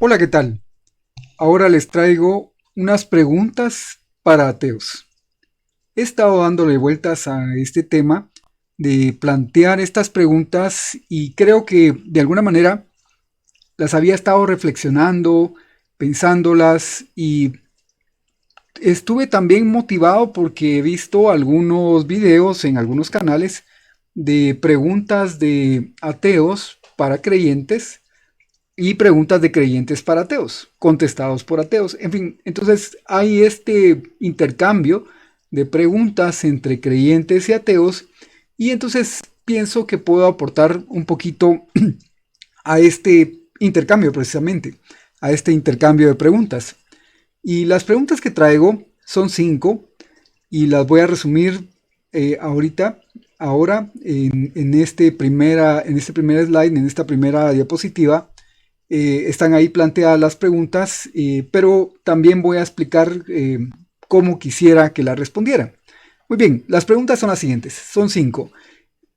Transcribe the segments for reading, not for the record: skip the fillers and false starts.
Hola, ¿qué tal? Ahora les traigo unas preguntas para ateos. He estado dándole vueltas a este tema de plantear estas preguntas y creo que de alguna manera las había estado reflexionando, pensándolas y estuve también motivado porque he visto algunos videos en algunos canales de preguntas de ateos para creyentes y preguntas de creyentes para ateos, contestados por ateos. En fin, entonces hay este intercambio de preguntas entre creyentes y ateos y entonces pienso que puedo aportar un poquito a este intercambio precisamente, a este intercambio de preguntas. Y las preguntas que traigo son cinco y las voy a resumir ahorita, ahora en este primer slide, en esta primera diapositiva. Están ahí planteadas las preguntas, pero también voy a explicar cómo quisiera que las respondiera. Muy bien, las preguntas son las siguientes, son cinco.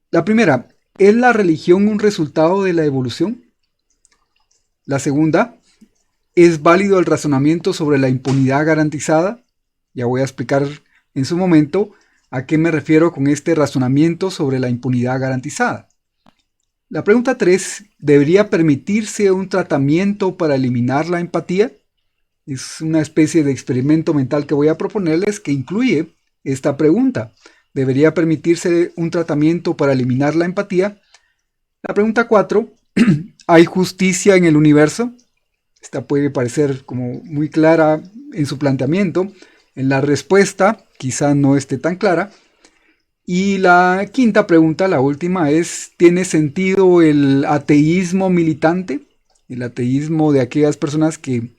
La primera, ¿es la religión un resultado de la evolución? La segunda, ¿es válido el razonamiento sobre la impunidad garantizada? Ya voy a explicar en su momento a qué me refiero con este razonamiento sobre la impunidad garantizada. La pregunta 3: ¿debería permitirse un tratamiento para eliminar la empatía? Es una especie de experimento mental que voy a proponerles que incluye esta pregunta. ¿Debería permitirse un tratamiento para eliminar la empatía? La pregunta 4: ¿hay justicia en el universo? Esta puede parecer como muy clara en su planteamiento. En la respuesta quizá no esté tan clara. Y la quinta pregunta, la última, es: ¿tiene sentido el ateísmo militante? El ateísmo de aquellas personas que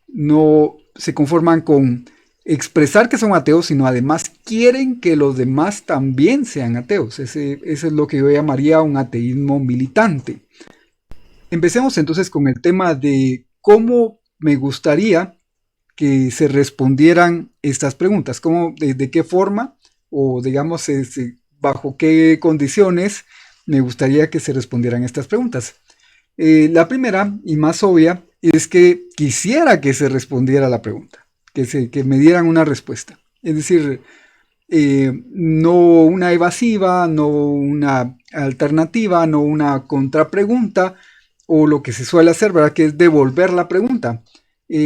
no se conforman con expresar que son ateos, sino además quieren que los demás también sean ateos. Ese es lo que yo llamaría un ateísmo militante. Empecemos entonces con el tema de cómo me gustaría que se respondieran estas preguntas, de qué forma o digamos bajo qué condiciones me gustaría que se respondieran estas preguntas. La primera y más obvia es que quisiera que se respondiera la pregunta, que me dieran una respuesta. Es decir, no una evasiva, no una alternativa, no una contrapregunta, o lo que se suele hacer, ¿verdad? Que es devolver la pregunta.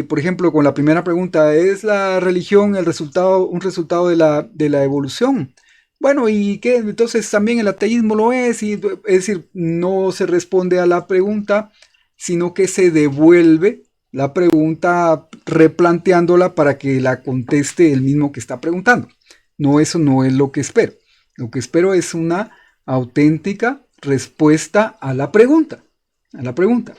Por ejemplo, con la primera pregunta: ¿es la religión un resultado de la evolución? Bueno, ¿y qué? Entonces también el ateísmo lo es, es decir, no se responde a la pregunta, sino que se devuelve la pregunta replanteándola para que la conteste el mismo que está preguntando. No, eso no es lo que espero. Lo que espero es una auténtica respuesta a la pregunta. A la pregunta.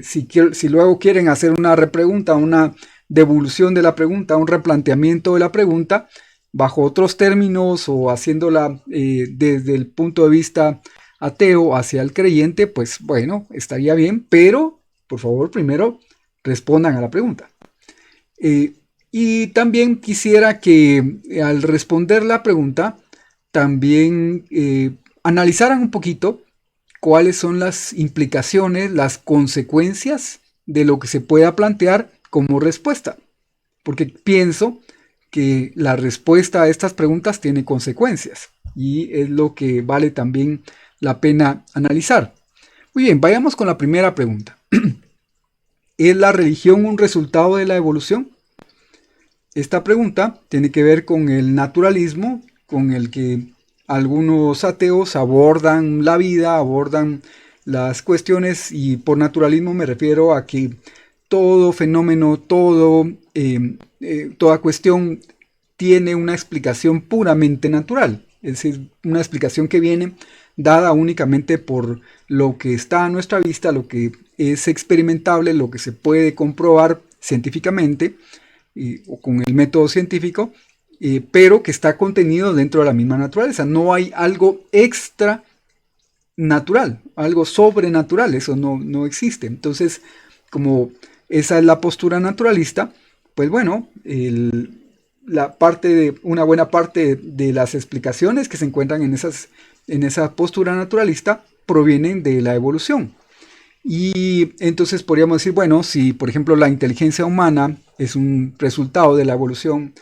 Si luego quieren hacer una repregunta, una devolución de la pregunta, un replanteamiento de la pregunta, bajo otros términos o haciéndola desde el punto de vista ateo hacia el creyente, pues bueno, estaría bien, pero por favor primero respondan a la pregunta. Eh, y también quisiera que al responder la pregunta, también analizaran un poquito cuáles son las implicaciones, las consecuencias de lo que se pueda plantear como respuesta. Porque pienso que la respuesta a estas preguntas tiene consecuencias y es lo que vale también la pena analizar. Muy bien, vayamos con la primera pregunta. ¿Es la religión un resultado de la evolución? Esta pregunta tiene que ver con el naturalismo con el que algunos ateos abordan la vida, abordan las cuestiones, y por naturalismo me refiero a que todo fenómeno, toda cuestión tiene una explicación puramente natural, es decir, una explicación que viene dada únicamente por lo que está a nuestra vista, lo que es experimentable, lo que se puede comprobar científicamente o con el método científico, pero que está contenido dentro de la misma naturaleza. No hay algo extra natural, algo sobrenatural, eso no existe. Entonces, como esa es la postura naturalista, pues bueno, una buena parte de las explicaciones que se encuentran en esa postura naturalista provienen de la evolución. Y entonces podríamos decir, bueno, si por ejemplo la inteligencia humana es un resultado de la evolución,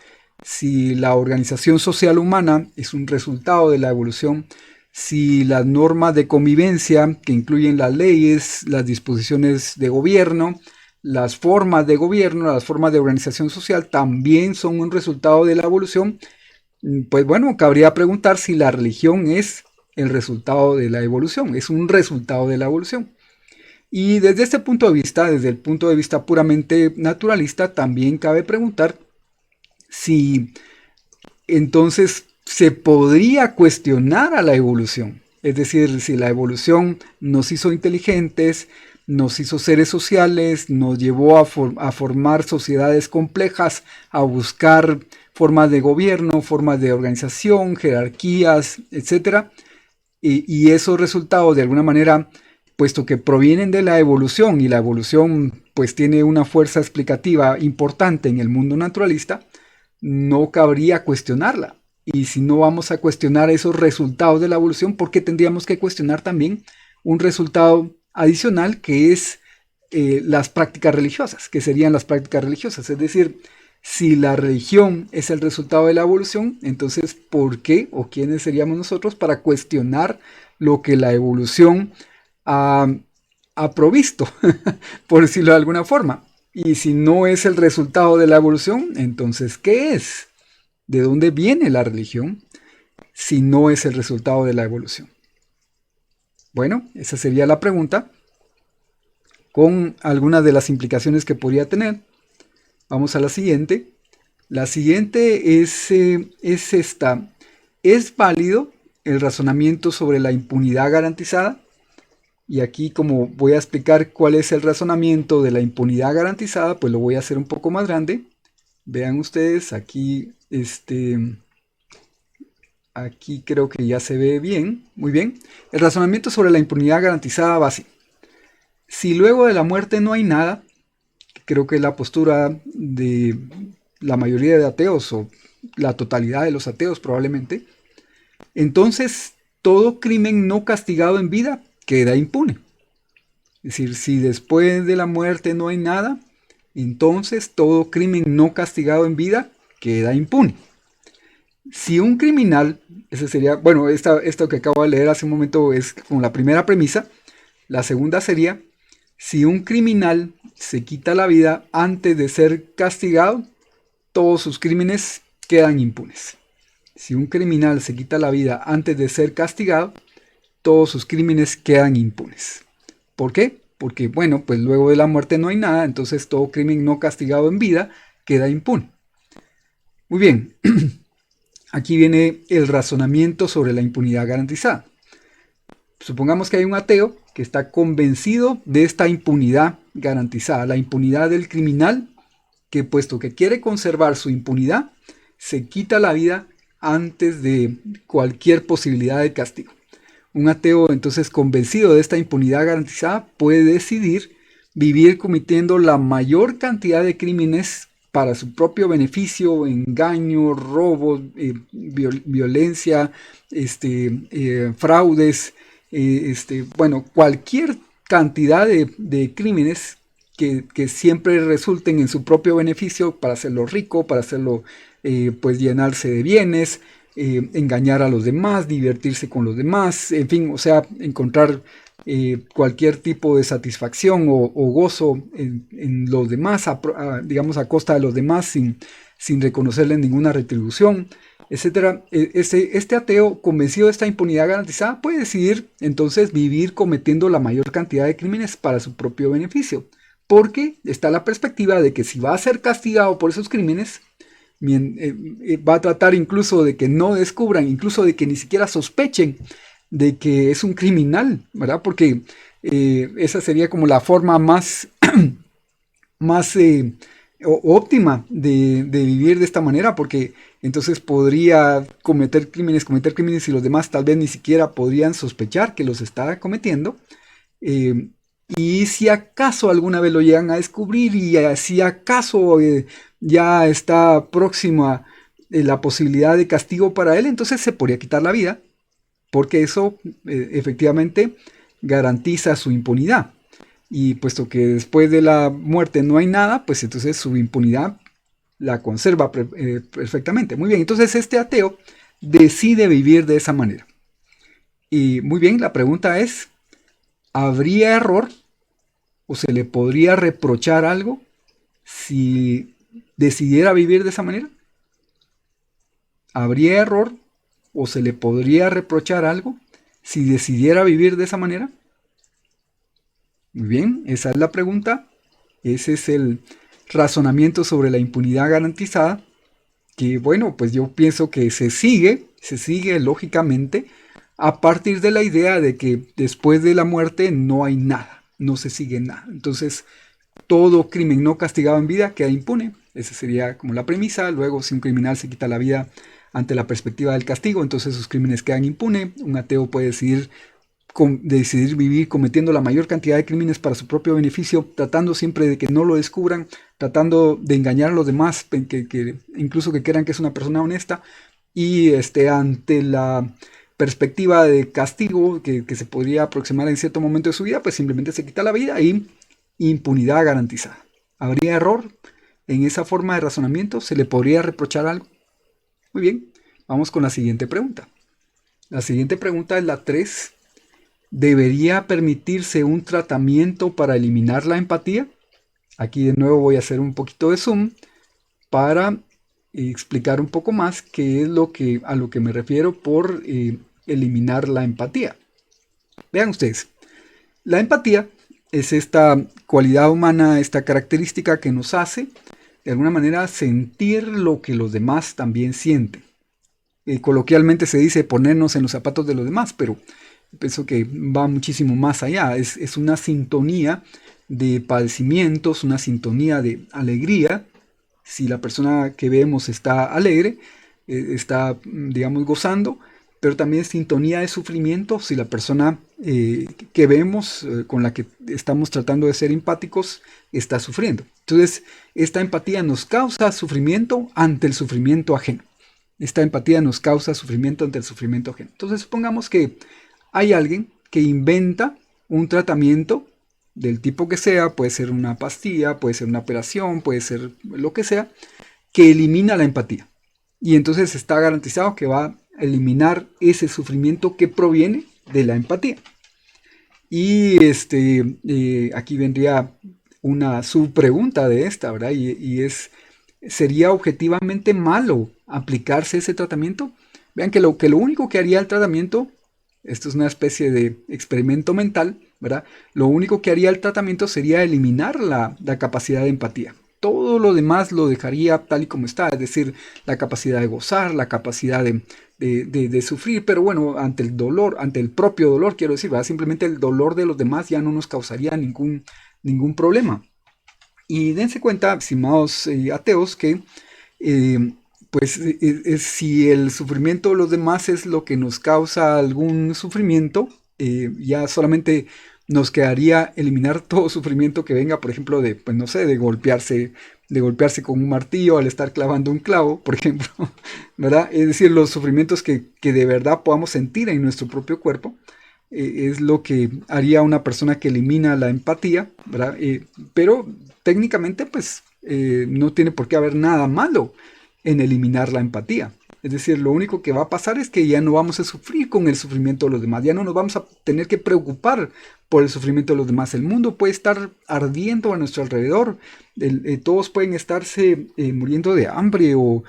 si la organización social humana es un resultado de la evolución, si las normas de convivencia, que incluyen las leyes, las disposiciones de gobierno, las formas de gobierno, las formas de organización social, también son un resultado de la evolución, pues bueno, cabría preguntar si la religión es el resultado de la evolución, es un resultado de la evolución. Y desde este punto de vista, desde el punto de vista puramente naturalista, también cabe preguntar si entonces se podría cuestionar a la evolución. Es decir, si la evolución nos hizo inteligentes, nos hizo seres sociales, nos llevó a formar sociedades complejas, a buscar formas de gobierno, formas de organización, jerarquías, etcétera. Y esos resultados de alguna manera, puesto que provienen de la evolución y la evolución pues tiene una fuerza explicativa importante en el mundo naturalista, no cabría cuestionarla. Y si no vamos a cuestionar esos resultados de la evolución, ¿por qué tendríamos que cuestionar también un resultado adicional que es las prácticas religiosas, que serían las prácticas religiosas? Es decir, si la religión es el resultado de la evolución, entonces ¿por qué o quiénes seríamos nosotros para cuestionar lo que la evolución ha, ha provisto, por decirlo de alguna forma? Y si no es el resultado de la evolución, entonces ¿qué es? ¿De dónde viene la religión si no es el resultado de la evolución? Bueno, esa sería la pregunta, con algunas de las implicaciones que podría tener. Vamos a la siguiente. La siguiente es esta. ¿Es válido el razonamiento sobre la impunidad garantizada? Y aquí, como voy a explicar cuál es el razonamiento de la impunidad garantizada, pues lo voy a hacer un poco más grande. Vean ustedes, aquí creo que ya se ve bien, muy bien. El razonamiento sobre la impunidad garantizada va así. Si luego de la muerte no hay nada, creo que la postura de la mayoría de ateos o la totalidad de los ateos probablemente, entonces todo crimen no castigado en vida queda impune. Es decir, si después de la muerte no hay nada, entonces todo crimen no castigado en vida queda impune. Si un criminal, ese sería, bueno, esto que acabo de leer hace un momento es como la primera premisa. La segunda sería, si un criminal se quita la vida antes de ser castigado, todos sus crímenes quedan impunes. Si un criminal se quita la vida antes de ser castigado, todos sus crímenes quedan impunes. ¿Por qué? Porque, bueno, pues luego de la muerte no hay nada, entonces todo crimen no castigado en vida queda impune. Muy bien, aquí viene el razonamiento sobre la impunidad garantizada. Supongamos que hay un ateo que está convencido de esta impunidad garantizada, la impunidad del criminal, que puesto que quiere conservar su impunidad, se quita la vida antes de cualquier posibilidad de castigo. Un ateo entonces convencido de esta impunidad garantizada puede decidir vivir cometiendo la mayor cantidad de crímenes para su propio beneficio, engaño, robo, violencia, fraudes, bueno, cualquier cantidad de crímenes que siempre resulten en su propio beneficio para hacerlo rico, para hacerlo pues llenarse de bienes, engañar a los demás, divertirse con los demás, en fin, o sea, encontrar cualquier tipo de satisfacción o gozo en los demás, digamos a costa de los demás, sin reconocerle ninguna retribución, etcétera. Este ateo convencido de esta impunidad garantizada puede decidir entonces vivir cometiendo la mayor cantidad de crímenes para su propio beneficio, porque está la perspectiva de que si va a ser castigado por esos crímenes, va a tratar incluso de que no descubran, incluso de que ni siquiera sospechen de que es un criminal, ¿verdad? Porque esa sería como la forma más óptima de vivir de esta manera, porque entonces podría cometer crímenes y los demás tal vez ni siquiera podrían sospechar que los está cometiendo. Eh, y si acaso alguna vez lo llegan a descubrir y si acaso ya está próxima la posibilidad de castigo para él, entonces se podría quitar la vida, porque eso efectivamente garantiza su impunidad. y puesto que después de la muerte no hay nada, pues entonces su impunidad la conserva perfectamente. Muy bien, entonces este ateo decide vivir de esa manera. Y muy bien, la pregunta es, ¿habría error o se le podría reprochar algo si decidiera vivir de esa manera? ¿Habría error o se le podría reprochar algo si decidiera vivir de esa manera? Muy bien, esa es la pregunta. Ese es el razonamiento sobre la impunidad garantizada, que bueno, pues yo pienso que se sigue lógicamente a partir de la idea de que después de la muerte no hay nada, no se sigue nada. Entonces, todo crimen no castigado en vida queda impune. Esa sería como la premisa. Luego, si un criminal se quita la vida ante la perspectiva del castigo, entonces sus crímenes quedan impunes. Un ateo puede decidir vivir cometiendo la mayor cantidad de crímenes para su propio beneficio, tratando siempre de que no lo descubran, tratando de engañar a los demás, incluso que crean que es una persona honesta, y ante la perspectiva de castigo que se podría aproximar en cierto momento de su vida, pues simplemente se quita la vida y impunidad garantizada. ¿Habría error en esa forma de razonamiento? ¿Se le podría reprochar algo? Muy bien, vamos con la siguiente pregunta. La siguiente pregunta es la 3. ¿Debería permitirse un tratamiento para eliminar la empatía? Aquí de nuevo voy a hacer un poquito de zoom para explicar un poco más qué es a lo que me refiero por eliminar la empatía. Vean ustedes, la empatía es esta cualidad humana, esta característica que nos hace de alguna manera sentir lo que los demás también sienten. Coloquialmente se dice ponernos en los zapatos de los demás, pero pienso que va muchísimo más allá. Es una sintonía de padecimientos, una sintonía de alegría. Si la persona que vemos está alegre, está, digamos, gozando, pero también es sintonía de sufrimiento si la persona que vemos, con la que estamos tratando de ser empáticos, está sufriendo. Entonces, esta empatía nos causa sufrimiento ante el sufrimiento ajeno. Esta empatía nos causa sufrimiento ante el sufrimiento ajeno. Entonces, supongamos que hay alguien que inventa un tratamiento del tipo que sea, puede ser una pastilla, puede ser una operación, puede ser lo que sea, que elimina la empatía. Y entonces está garantizado que va a eliminar ese sufrimiento que proviene de la empatía. Y aquí vendría una subpregunta de esta, ¿verdad? Y es, ¿sería objetivamente malo aplicarse ese tratamiento? Vean que lo único que haría el tratamiento, esto es una especie de experimento mental, ¿verdad? Lo único que haría el tratamiento sería eliminar la capacidad de empatía. Todo lo demás lo dejaría tal y como está, es decir, la capacidad de gozar, la capacidad de sufrir, pero bueno, ante el dolor, ante el propio dolor, quiero decir, ¿verdad? Simplemente el dolor de los demás ya no nos causaría ningún problema. Y dense cuenta, estimados ateos, que pues si el sufrimiento de los demás es lo que nos causa algún sufrimiento, ya solamente nos quedaría eliminar todo sufrimiento que venga, por ejemplo, pues no sé, de golpearse con un martillo al estar clavando un clavo, por ejemplo, ¿verdad? Es decir, los sufrimientos que de verdad podamos sentir en nuestro propio cuerpo, es lo que haría una persona que elimina la empatía, ¿verdad? Pero técnicamente, pues, no tiene por qué haber nada malo en eliminar la empatía. Es decir, lo único que va a pasar es que ya no vamos a sufrir con el sufrimiento de los demás, ya no nos vamos a tener que preocupar por el sufrimiento de los demás. El mundo puede estar ardiendo a nuestro alrededor, todos pueden estarse muriendo de hambre o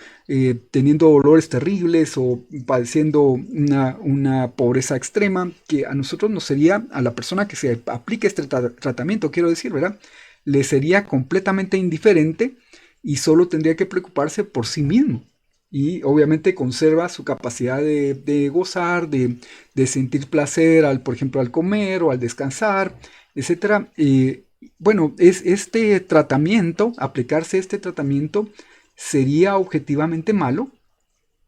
teniendo dolores terribles o padeciendo una pobreza extrema, que a nosotros nos sería, a la persona que se aplique este tratamiento, quiero decir, ¿verdad? Le sería completamente indiferente y solo tendría que preocuparse por sí mismo. Y obviamente conserva su capacidad de gozar, de sentir placer, por ejemplo, al comer o al descansar, etcétera. Bueno, este tratamiento, aplicarse este tratamiento, sería objetivamente malo,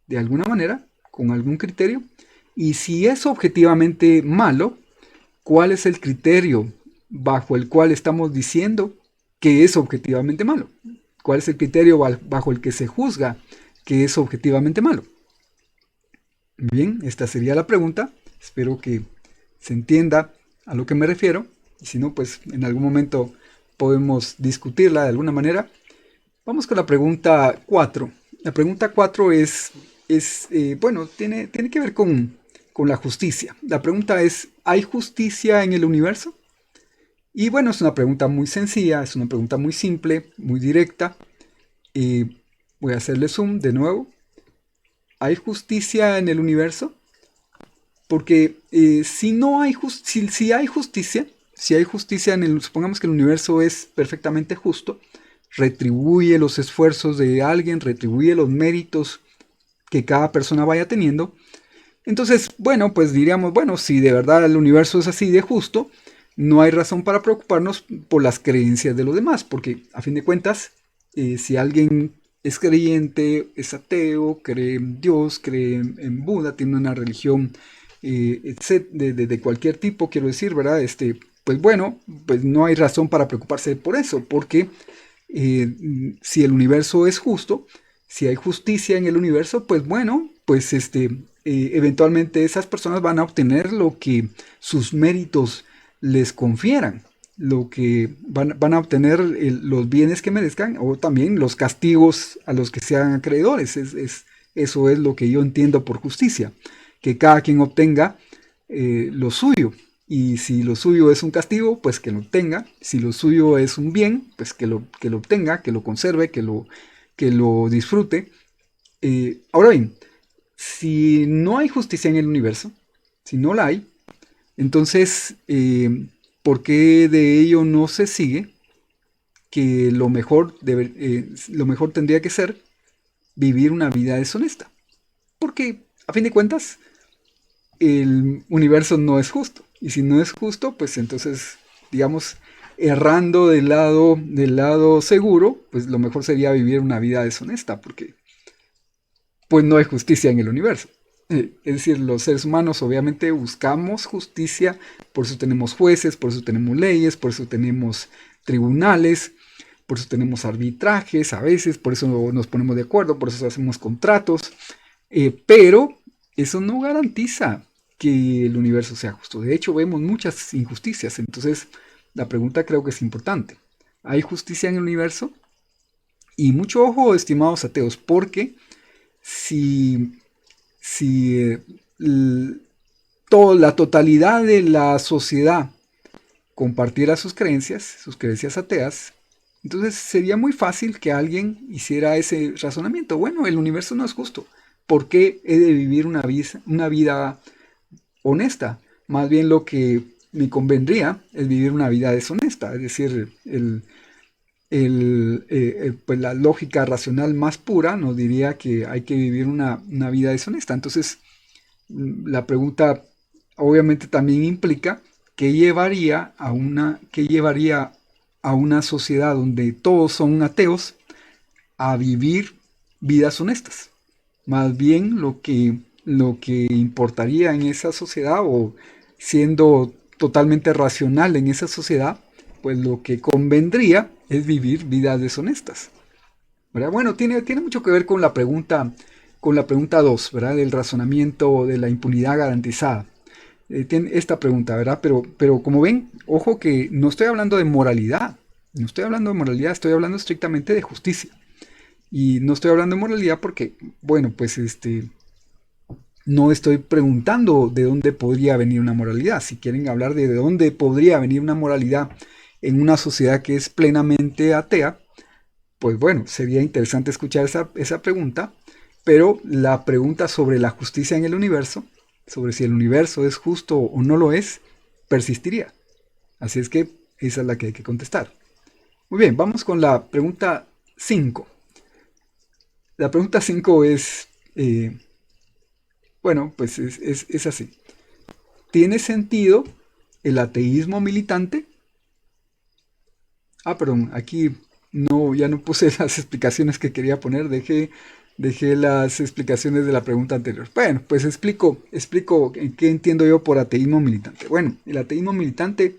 de alguna manera, con algún criterio. Y si es objetivamente malo, ¿cuál es el criterio bajo el cual estamos diciendo que es objetivamente malo? ¿Cuál es el criterio bajo el que se juzga que es objetivamente malo? Bien, esta sería la pregunta. Espero que se entienda a lo que me refiero. Y si no, pues en algún momento podemos discutirla de alguna manera. Vamos con la pregunta 4. La pregunta 4 bueno, tiene que ver con la justicia. La pregunta es, ¿hay justicia en el universo? Y bueno, es una pregunta muy sencilla, es una pregunta muy simple, muy directa. Y voy a hacerle zoom de nuevo. ¿Hay justicia en el universo? Porque si no hay si hay justicia, si hay justicia supongamos que el universo es perfectamente justo, retribuye los esfuerzos de alguien, retribuye los méritos que cada persona vaya teniendo. Entonces, bueno, pues diríamos, bueno, si de verdad el universo es así de justo, no hay razón para preocuparnos por las creencias de los demás, porque a fin de cuentas, si alguien es creyente, es ateo, cree en Dios, cree en Buda, tiene una religión de cualquier tipo, quiero decir, ¿verdad? Pues bueno, pues no hay razón para preocuparse por eso, porque si el universo es justo, si hay justicia en el universo, pues bueno, pues eventualmente esas personas van a obtener lo que sus méritos les confieran, lo que van a obtener los bienes que merezcan o también los castigos a los que sean acreedores. Eso es lo que yo entiendo por justicia, que cada quien obtenga lo suyo. Y si lo suyo es un castigo, pues que lo obtenga. Si lo suyo es un bien, pues que lo obtenga, que lo conserve, que lo disfrute. Ahora bien, si no hay justicia en el universo, si no la hay, entonces, ¿por qué de ello no se sigue que lo mejor tendría que ser vivir una vida deshonesta? Porque, a fin de cuentas, el universo no es justo. Y si no es justo, pues entonces, digamos, errando del lado seguro, pues lo mejor sería vivir una vida deshonesta, porque pues no hay justicia en el universo. Es decir, los seres humanos obviamente buscamos justicia, por eso tenemos jueces, por eso tenemos leyes, por eso tenemos tribunales, por eso tenemos arbitrajes a veces, por eso nos ponemos de acuerdo, por eso hacemos contratos, pero eso no garantiza que el universo sea justo. De hecho, vemos muchas injusticias, entonces la pregunta creo que es importante. ¿Hay justicia en el universo? Y mucho ojo, estimados ateos, porque si, si la totalidad de la sociedad compartiera sus creencias ateas, entonces sería muy fácil que alguien hiciera ese razonamiento. Bueno, el universo no es justo. ¿Por qué he de vivir una vida honesta? Más bien lo que me convendría es vivir una vida deshonesta. Es decir, pues la lógica racional más pura nos diría que hay que vivir una vida deshonesta. Entonces, la pregunta obviamente también implica qué llevaría a una sociedad donde todos son ateos a vivir vidas honestas. Más bien lo que importaría en esa sociedad o siendo totalmente racional en esa sociedad, pues lo que convendría es vivir vidas deshonestas. ¿Verdad? Bueno, tiene mucho que ver con la pregunta 2, ¿verdad? Del razonamiento de la impunidad garantizada. Tiene esta pregunta, ¿verdad? Pero como ven, ojo que no estoy hablando de moralidad. No estoy hablando de moralidad, estoy hablando estrictamente de justicia. Y no estoy hablando de moralidad porque, bueno, pues no estoy preguntando de dónde podría venir una moralidad. Si quieren hablar de dónde podría venir una moralidad en una sociedad que es plenamente atea, pues bueno, sería interesante escuchar esa pregunta, pero la pregunta sobre la justicia en el universo, sobre si el universo es justo o no lo es, persistiría. Así es que esa es la que hay que contestar. Muy bien, vamos con la pregunta 5. La pregunta 5 bueno, pues es así. ¿Tiene sentido el ateísmo militante? Ah, perdón, aquí no, ya no puse las explicaciones que quería poner, dejé las explicaciones de la pregunta anterior. Bueno, pues explico qué entiendo yo por ateísmo militante. Bueno, el ateísmo militante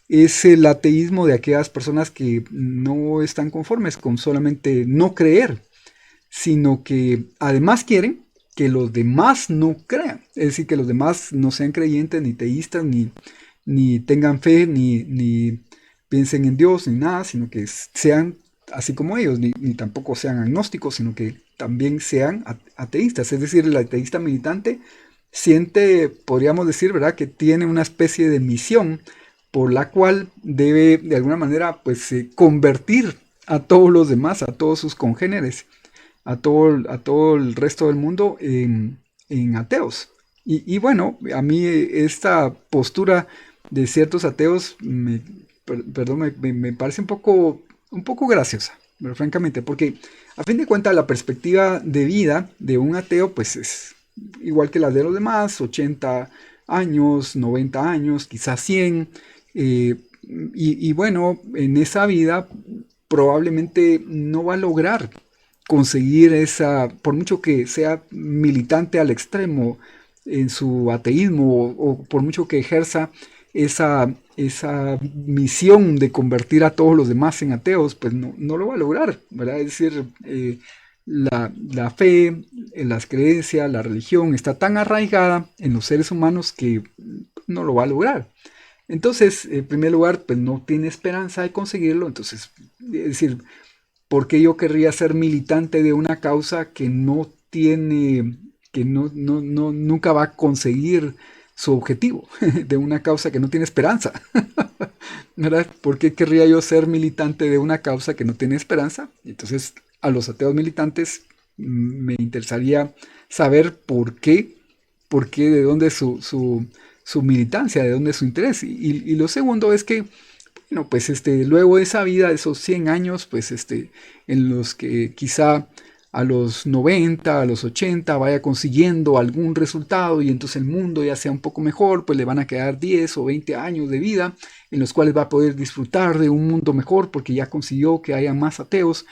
es el ateísmo de aquellas personas que no están conformes con solamente no creer, sino que además quieren que los demás no crean. Es decir, que los demás no sean creyentes, ni teístas, ni tengan fe, ni piensen en Dios, ni nada, sino que sean así como ellos, ni tampoco sean agnósticos, sino que también sean ateístas. Es decir, el ateísta militante siente, podríamos decir, ¿verdad?, que tiene una especie de misión por la cual debe de alguna manera pues convertir a todos los demás, a todos sus congéneres, a todo el resto del mundo en ateos. Y bueno, a mí esta postura de ciertos ateos, perdón, me parece un poco graciosa, pero francamente, porque a fin de cuentas la perspectiva de vida de un ateo pues es igual que la de los demás, 80 años, 90 años, quizás 100. eh, y bueno, en esa vida probablemente no va a lograr conseguir esa, por mucho que sea militante al extremo en su ateísmo o por mucho que ejerza esa misión de convertir a todos los demás en ateos, pues no lo va a lograr, ¿verdad? Es decir, la fe, las creencias, la religión está tan arraigada en los seres humanos que no lo va a lograr. Entonces, en primer lugar, pues no tiene esperanza de conseguirlo. Entonces, es decir, ¿por qué yo querría ser militante de una causa que no tiene, que nunca va a conseguir su objetivo? De una causa que no tiene esperanza. ¿Verdad? ¿Por qué querría yo ser militante de una causa que no tiene esperanza? Entonces, a los ateos militantes me interesaría saber por qué, de dónde su militancia, de dónde su interés. Y lo segundo es que, bueno, pues luego de esa vida, de esos 100 años, pues en los que quizá a los 90, a los 80 vaya consiguiendo algún resultado y entonces el mundo ya sea un poco mejor, pues le van a quedar 10 o 20 años de vida en los cuales va a poder disfrutar de un mundo mejor porque ya consiguió que haya más ateos.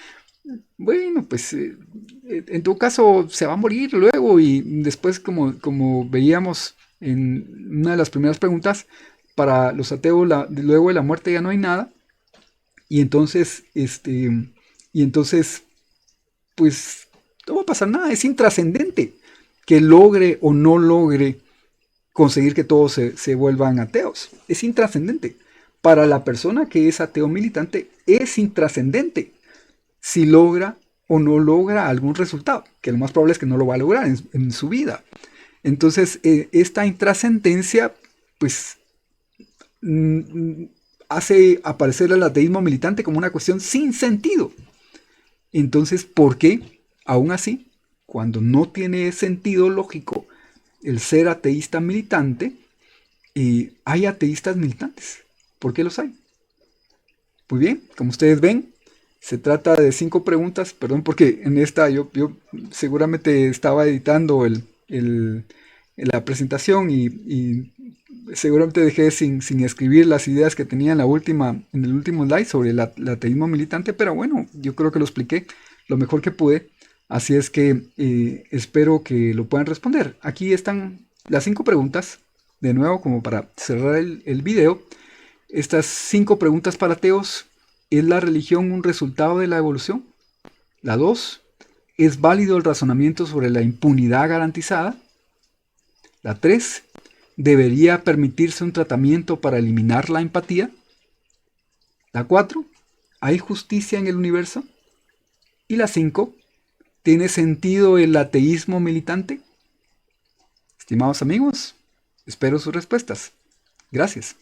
Bueno, pues en todo caso se va a morir luego y después como veíamos en una de las primeras preguntas, para los ateos luego de la muerte ya no hay nada y entonces pues no va a pasar nada, es intrascendente que logre o no logre conseguir que todos se vuelvan ateos, es intrascendente. Para la persona que es ateo militante es intrascendente si logra o no logra algún resultado, que lo más probable es que no lo va a lograr en su vida. Entonces, esta intrascendencia, pues, mm, hace aparecer el ateísmo militante como una cuestión sin sentido. Entonces, ¿por qué, aún así, cuando no tiene sentido lógico el ser ateísta militante, hay ateístas militantes? ¿Por qué los hay? Muy bien, como ustedes ven, se trata de 5 preguntas, perdón, porque en esta yo seguramente estaba editando la presentación y seguramente dejé sin escribir las ideas que tenía en el último slide sobre el ateísmo militante, pero bueno, yo creo que lo expliqué lo mejor que pude, así es que espero que lo puedan responder. Aquí están las 5 preguntas, de nuevo como para cerrar el video. Estas 5 preguntas para ateos. ¿Es la religión un resultado de la evolución? La 2. ¿Es válido el razonamiento sobre la impunidad garantizada? La 3. ¿Debería permitirse un tratamiento para eliminar la empatía? La 4. ¿Hay justicia en el universo? Y la 5. ¿Tiene sentido el ateísmo militante? Estimados amigos, espero sus respuestas. Gracias.